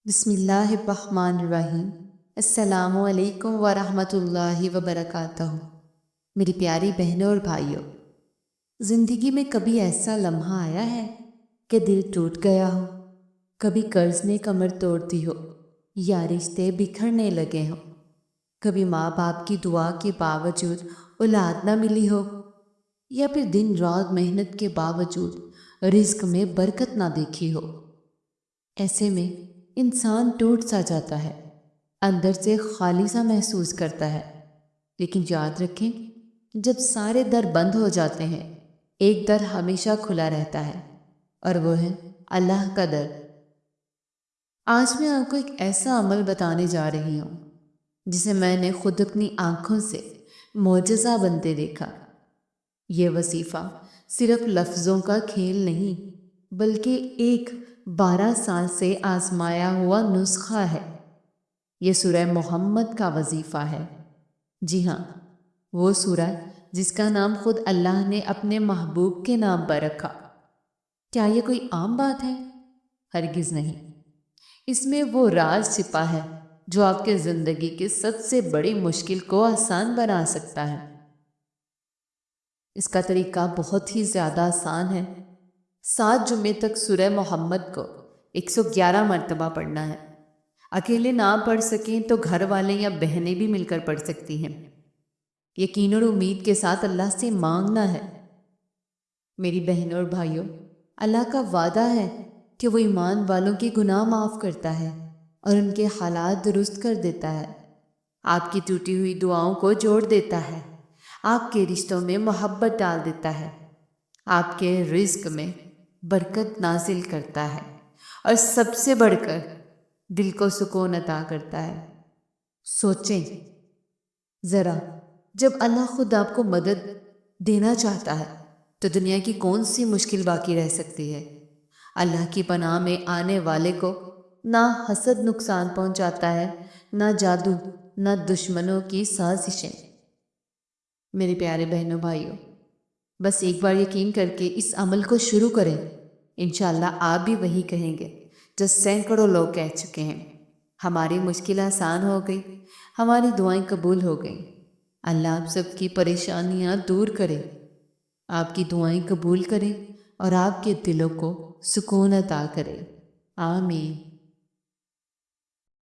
بسم اللہ الرحمن الرحیم۔ السلام علیکم ورحمۃ اللہ وبرکاتہ۔ میری پیاری بہنوں اور بھائیوں، زندگی میں کبھی ایسا لمحہ آیا ہے کہ دل ٹوٹ گیا ہو؟ کبھی قرض نے کمر توڑ دی ہو یا رشتے بکھرنے لگے ہوں؟ کبھی ماں باپ کی دعا کے باوجود اولاد نہ ملی ہو، یا پھر دن رات محنت کے باوجود رزق میں برکت نہ دیکھی ہو؟ ایسے میں انسان ٹوٹ سا جاتا ہے، اندر سے خالی سا محسوس کرتا ہے۔ لیکن یاد رکھیں، جب سارے در بند ہو جاتے ہیں، ایک در ہمیشہ کھلا رہتا ہے، اور وہ ہے اللہ کا در۔ آج میں آپ کو ایک ایسا عمل بتانے جا رہی ہوں جسے میں نے خود اپنی آنکھوں سے معجزہ بنتے دیکھا۔ یہ وظیفہ صرف لفظوں کا کھیل نہیں، بلکہ ایک 12 سال سے آزمایا ہوا نسخہ ہے۔ یہ سورہ محمد کا وظیفہ ہے۔ جی ہاں، وہ سورہ جس کا نام خود اللہ نے اپنے محبوب کے نام پر رکھا۔ کیا یہ کوئی عام بات ہے؟ ہرگز نہیں۔ اس میں وہ راز چھپا ہے جو آپ کے زندگی کی سب سے بڑی مشکل کو آسان بنا سکتا ہے۔ اس کا طریقہ بہت ہی زیادہ آسان ہے۔ 7 جمعے تک سورہ محمد کو 111 مرتبہ پڑھنا ہے۔ اکیلے نہ پڑھ سکیں تو گھر والے یا بہنیں بھی مل کر پڑھ سکتی ہیں۔ یقین اور امید کے ساتھ اللہ سے مانگنا ہے۔ میری بہنوں اور بھائیوں، اللہ کا وعدہ ہے کہ وہ ایمان والوں کے گناہ معاف کرتا ہے اور ان کے حالات درست کر دیتا ہے۔ آپ کی ٹوٹی ہوئی دعاؤں کو جوڑ دیتا ہے، آپ کے رشتوں میں محبت ڈال دیتا ہے، آپ کے رزق میں برکت نازل کرتا ہے، اور سب سے بڑھ کر دل کو سکون عطا کرتا ہے۔ سوچیں ذرا، جب اللہ خود آپ کو مدد دینا چاہتا ہے تو دنیا کی کون سی مشکل باقی رہ سکتی ہے؟ اللہ کی پناہ میں آنے والے کو نہ حسد نقصان پہنچاتا ہے، نہ جادو، نہ دشمنوں کی سازشیں۔ میرے پیارے بہنوں بھائیوں، بس ایک بار یقین کر کے اس عمل کو شروع کریں۔ انشاءاللہ آپ بھی وہی کہیں گے جو سینکڑوں لوگ کہہ چکے ہیں۔ ہماری مشکل آسان ہو گئی، ہماری دعائیں قبول ہو گئیں۔ اللہ آپ سب کی پریشانیاں دور کرے، آپ کی دعائیں قبول کرے اور آپ کے دلوں کو سکون عطا کرے۔ آمین۔